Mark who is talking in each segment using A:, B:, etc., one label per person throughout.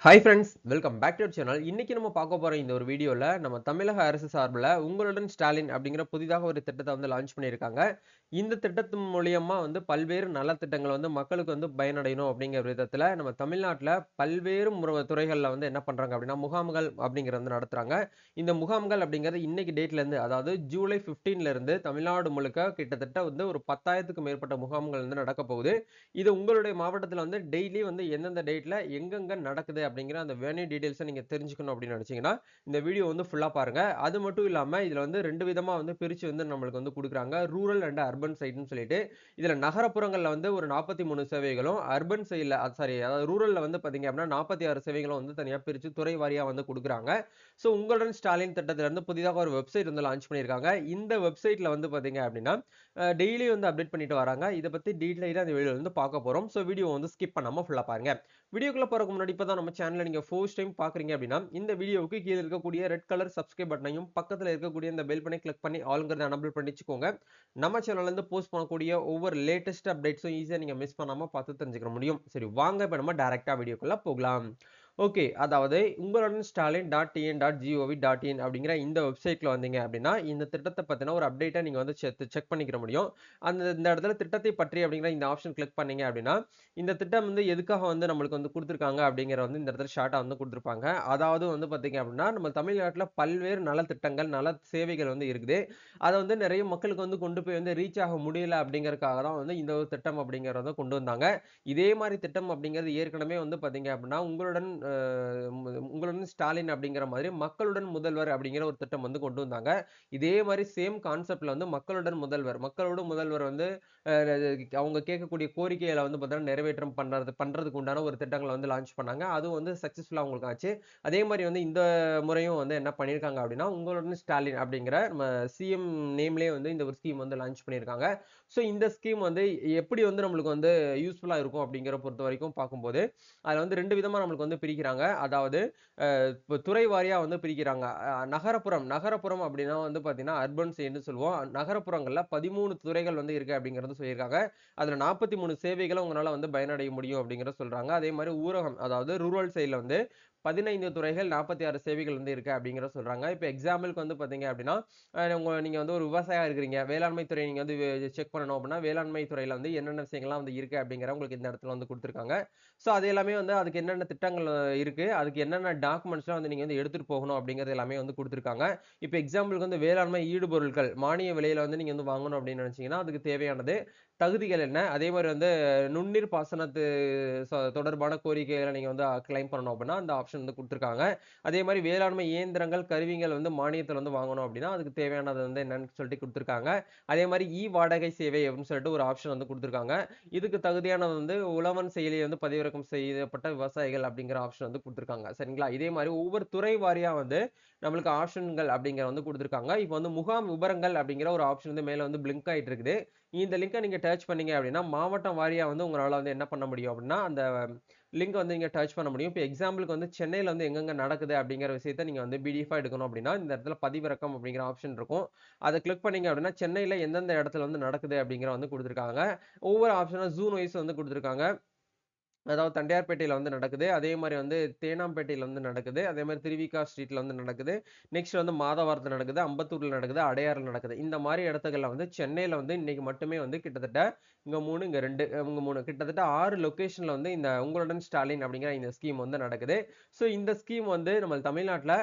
A: Hi friends, welcome back to channel. இன்னைக்கு நம்ம பார்க்க போற இந்த ஒரு வீடியோல நம்ம தமிழக அரசு சார்பில் உங்களுடன் ஸ்டாலின் அப்படிங்கிற புதிதாக ஒரு திட்டத்தை வந்து லான்ச் பண்ணியிருக்காங்க. இந்த திட்டத்தின் மூலியமா வந்து பல்வேறு நலத்திட்டங்கள் வந்து மக்களுக்கு வந்து பயனடையணும் அப்படிங்கிற விதத்துல நம்ம தமிழ்நாட்டில் பல்வேறு துறைகளில் வந்து என்ன பண்றாங்க அப்படின்னா முகாம்கள் அப்படிங்கிறது வந்து நடத்துறாங்க. இந்த முகாம்கள் அப்படிங்கிறது இன்னைக்கு டேட்ல இருந்து, அதாவது ஜூலை 15ல இருந்து தமிழ்நாடு முழுக்க கிட்டத்தட்ட வந்து ஒரு 10,000க்கும் மேற்பட்ட முகாம்கள் வந்து நடக்க போகுது. இது உங்களுடைய மாவட்டத்துல வந்து டெய்லி வந்து எந்தெந்த டேட்ல எங்கெங்க நடக்குது அப்படிங்கிற அந்த வேணும் டீடைல்ஸை நீங்க தெரிஞ்சுக்கணும் அப்படின்னு நினைச்சீங்கன்னா இந்த வீடியோ வந்து ஃபுல்லா பாருங்க. அது மட்டும் இல்லாம இதுல வந்து ரெண்டு விதமா வந்து பிரிச்சு வந்து நம்மளுக்கு வந்து கொடுக்குறாங்க, ரூரல் அண்ட் அர்பன் சைடுன்னு சொல்லிட்டு. இதுல நகரப்புறங்கள்ல வந்து ஒரு 43 சேவைகளும், அர்பன் சைட்ல சாரி அதாவது ரூரல்ல வந்து பாத்தீங்க அப்படின்னா 46 சேவைகளும் வந்து தனியா பிரிச்சு துறை வாரியா வந்து கொடுக்குறாங்க. ஸோ உங்களுடன் ஸ்டாலின் திட்டத்துல இருந்து புதிதாக ஒரு வெப்சைட் வந்து லான்ச் பண்ணியிருக்காங்க. இந்த வெப்சைட்ல வந்து பாத்தீங்க அப்படின்னா டெய்லி வந்து அப்டேட் பண்ணிட்டு வராங்க. இதை பத்தி டீடைலா இந்த வீடியோ வந்து பார்க்க போறோம். ஸோ வீடியோ வந்து ஸ்கிப் பண்ணாம ஃபுல்லா பாருங்க. வீடியோக்குள்ள போறதுக்கு முன்னாடி இப்பதான் நம்ம சேனலை நீங்க ஃபர்ஸ்ட் டைம் பாக்குறீங்க அப்படின்னா இந்த வீடியோவுக்கு கீழே இருக்கக்கூடிய ரெட் கலர் சப்ஸ்கிரைப் பட்டனையும் பக்கத்துல இருக்கக்கூடிய இந்த பெல் பண்ணி கிளிக் பண்ணி ஆல்ங்கிறத எனபிள் பண்ணிச்சுக்கோங்க. நம்ம சேனல்ல இருந்து போஸ்ட் பண்ணக்கூடிய ஒவ்வொரு லேட்டஸ்ட் அப்டேட்ஸும் ஈஸியா நீங்க மிஸ் பண்ணாம பார்த்து தெரிஞ்சுக்க முடியும். சரி, வாங்க இப்ப நம்ம டைரக்டா வீடியோக்குள்ள போகலாம். ஓகே, அதாவது உங்களுடன் Stalin dot TN dot GOV dot in அப்படிங்கிற இந்த வெப்சைட்ல வந்தீங்க அப்படின்னா இந்த திட்டத்தை பத்தின ஒரு அப்டேட்டை நீங்க வந்து செக் பண்ணிக்கிற முடியும். இந்த இடத்துல திட்டத்தை பற்றி அப்படிங்கிற இந்த ஆப்ஷன் கிளிக் பண்ணீங்க அப்படின்னா இந்த திட்டம் வந்து எதுக்காக வந்து நம்மளுக்கு வந்து கொடுத்துருக்காங்க அப்படிங்கிற வந்து இந்த இடத்துல ஷார்ட்டா வந்து கொடுத்துருப்பாங்க. அதாவது வந்து பாத்தீங்க அப்படின்னா நம்ம தமிழ்நாட்டில் பல்வேறு நலத்திட்டங்கள் நல சேவைகள் வந்து இருக்குது. அதை வந்து நிறைய மக்களுக்கு வந்து கொண்டு போய் வந்து ரீச் ஆக முடியல அப்படிங்கறதுக்காக தான் வந்து இந்த ஒரு திட்டம் அப்படிங்கறத கொண்டு வந்தாங்க. இதே மாதிரி திட்டம் அப்படிங்கிறது ஏற்கனவே வந்து பாத்தீங்க அப்படின்னா உங்களுடன் ஸ்டாலின் அப்படிங்கிற மாதிரி மக்களுடன் முதல்வர் அப்படிங்கிற ஒரு திட்டம் வந்து கொண்டு வந்தாங்க. இதே மாதிரி சேம் கான்செப்ட்ல வந்து மக்களோட முதல்வர் வந்து அவங்க கேட்கக்கூடிய கோரிக்கைகளை வந்து பார்த்தீங்கன்னா நிறைவேற்றம் பண்றதுக்கு உண்டான ஒரு திட்டங்களை வந்து லான்ச் பண்ணாங்க. அதுவும் வந்து சக்சஸ்ஃபுல்லா அவங்களுக்கு ஆச்சு. அதே மாதிரி வந்து இந்த முறையும் வந்து என்ன பண்ணியிருக்காங்க அப்படின்னா உங்களுடன் ஸ்டாலின் அப்படிங்கிற நம்ம சிஎம் நேம்லயே வந்து இந்த ஒரு ஸ்கீம் வந்து லான்ச் பண்ணியிருக்காங்க. ஸோ இந்த ஸ்கீம் வந்து எப்படி வந்து நம்மளுக்கு வந்து யூஸ்ஃபுல்லா இருக்கும் அப்படிங்கிற பொறுத்த வரைக்கும் பார்க்கும்போது அதுல வந்து ரெண்டு விதமா நம்மளுக்கு வந்து பிரிக்கிறாங்க. அதாவது இப்போ துறை வாரியா வந்து பிரிக்கிறாங்க. நகரப்புறம் அப்படின்னா வந்து பாத்தீங்கன்னா அர்பன் சைடுன்னு சொல்லுவோம். நகரப்புறங்கள்ல 13 துறைகள் வந்து இருக்கு அப்படிங்கறது சொல்லியிருக்காங்க. அதுல 43 சேவைகளை உங்களால வந்து பயனடைய முடியும் அப்படிங்கறத சொல்றாங்க. அதே மாதிரி ஊரகம், அதாவது ரூரல் சைடுல வந்து 15 துறைகள் 46 சேவைகள் வந்து இருக்கு அப்படிங்கறத சொல்றாங்க. இப்போ எக்ஸாம்பிளுக்கு வந்து பாத்தீங்க அப்படின்னா நீங்க வந்து ஒரு விவசாயியா இருக்கிறீங்க, வேளாண்மை துறை நீங்க வந்து செக் பண்ணணும் அப்படின்னா வேளாண்மை துறையில வந்து என்னென்ன விஷயங்கள்லாம் வந்து இருக்கு அப்படிங்கிற உங்களுக்கு இந்த இடத்துல வந்து கொடுத்துருக்காங்க. ஸோ அது எல்லாமே வந்து அதுக்கு என்னென்ன திட்டங்கள் இருக்கு, அதுக்கு என்னென்ன டாக்குமெண்ட்ஸ்லாம் வந்து நீங்க வந்து எடுத்துட்டு போகணும் அப்படிங்கிறது எல்லாமே வந்து கொடுத்துருக்காங்க. இப்போ எக்ஸாம்பிளுக்கு வந்து வேளாண்மை ஈடுபொருட்கள் மானிய விலையில வந்து நீங்க வந்து வாங்கணும் அப்படின்னு நினைச்சீங்கன்னா அதுக்கு தேவையானது தகுதிகள் என்ன, அதே மாதிரி வந்து நுண்ணீர் பாசனத்து தொடர்பான கோரிக்கைகளை நீங்க வந்து கிளைம் பண்ணணும் அப்படின்னா அந்த ஆப்ஷன் வந்து கொடுத்துருக்காங்க. அதே மாதிரி வேளாண்மை இயந்திரங்கள் கருவிகள் வந்து மானியத்தில் வந்து வாங்கணும் அப்படின்னா அதுக்கு தேவையானது வந்து என்னன்னு சொல்லிட்டு கொடுத்துருக்காங்க. அதே மாதிரி வாடகை சேவை அப்படின்னு சொல்லிட்டு ஒரு ஆப்ஷன் வந்து கொடுத்துருக்காங்க. இதுக்கு தகுதியானது வந்து உழவன் செயலியை வந்து பதிவிறக்கம் செய்யப்பட்ட விவசாயிகள் அப்படிங்கிற ஆப்ஷன் வந்து கொடுத்துருக்காங்க. சரிங்களா? இதே மாதிரி ஒவ்வொரு துறை வாரியா வந்து நம்மளுக்கு ஆப்ஷன்கள் அப்படிங்கிற வந்து கொடுத்துருக்காங்க. இப்போ வந்து முகாம் விவரங்கள் அப்படிங்கிற ஒரு ஆப்ஷன் வந்து மேல வந்து பிளிங்க் ஆயிட்டு இருக்குது. இந்த லிங்கை நீங்க டச் பண்ணீங்க அப்படின்னா மாவட்டம் வாரியா வந்து உங்களால வந்து என்ன பண்ண முடியும் அப்படின்னா அந்த லிங்க் வந்து நீங்க டச் பண்ண முடியும். இப்போ எக்ஸாம்பிளுக்கு வந்து சென்னையில வந்து எங்கெங்க நடக்குது அப்படிங்கிற விஷயத்தை நீங்க வந்து பிடிஎஃபா எடுக்கணும் அப்படின்னா இந்த இடத்துல பதிவிறக்கம் அப்படிங்கிற ஆப்ஷன் இருக்கும். அதை கிளிக் பண்ணீங்க அப்படின்னா சென்னையில எந்தெந்த இடத்துல வந்து நடக்குது அப்படிங்கிற வந்து கொடுத்துருக்காங்க. ஒவ்வொரு ஆப்ஷனும் ஜூன் வைஸ் வந்து கொடுத்துருக்காங்க. அதாவது தண்டையார்பேட்டையில வந்து நடக்குது. அதே மாதிரி வந்து தேனாம்பேட்டையில வந்து நடக்குது. அதே மாதிரி திருவிக ஸ்ட்ரீட்ல வந்து நடக்குது. நெக்ஸ்ட் வந்து மாதவரத்துல நடக்குது, அம்பத்தூர்ல நடக்குது, அடையாறுல நடக்குது. இந்த மாதிரி இடத்துகள்ல வந்து சென்னையில வந்து இன்னைக்கு மட்டுமே வந்து கிட்டத்தட்ட இங்க 3 இங்க 2 இங்க 3 கிட்டத்தட்ட 6 லொகேஷன்ல வந்து இந்த உங்களுடன் ஸ்டாலின் அப்படிங்கிற இந்த ஸ்கீம் வந்து நடக்குது. ஸோ இந்த ஸ்கீம் வந்து நம்ம தமிழ்நாட்டுல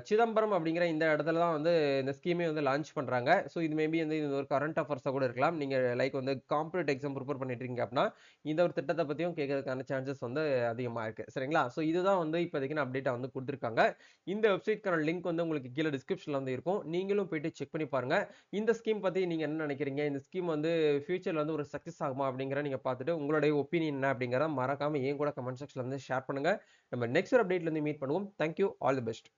A: சிதம்பரம் அப்படிங்கிற இந்த இடத்துல தான் வந்து இந்த ஸ்கீமே வந்து லான்ச் பண்றாங்க. ஸோ இது மேபி வந்து இது ஒரு கரண்ட் அஃபேர்ஸா கூட இருக்கலாம். நீங்க லைக் வந்து காம்படிட்டிவ் எக்ஸாம் ப்ரிப்பேர் பண்ணிட்டு இருக்கீங்க அப்படின்னா இந்த ஒரு திட்டத்தை பத்தியும் கேட்கறதுக்கான சான்சஸ் வந்து அதிகமா இருக்கு. சரிங்களா? ஸோ இதுதான் வந்து இப்போதைக்கு அப்டேட்டா வந்து கொடுத்துருக்காங்க. இந்த வெப்சைட்க்கான லிங்க் வந்து உங்களுக்கு கீழே டிஸ்கிரிப்ஷன்ல வந்து இருக்கும். நீங்களும் போயிட்டு செக் பண்ணி பாருங்க. இந்த ஸ்கீம் பத்தி நீங்க என்ன நினைக்கிறீங்க? இந்த ஸ்கீம் வந்து ஃபியூச்சர்ல வந்து ஒரு சக்சஸ் ஆகுமா அப்படிங்கிற நீங்க பார்த்துட்டு உங்களுடைய ஒப்பீனியன் என்ன அப்படிங்கிறத மறக்காம ஏன் கூட கமெண்ட் செக்ஷன்ல வந்து ஷேர் பண்ணுங்க. நம்ம நெக்ஸ்ட் ஒரு அப்டேட்ல இருந்து மீட் பண்ணுவோம். தேங்க்யூ. All the best.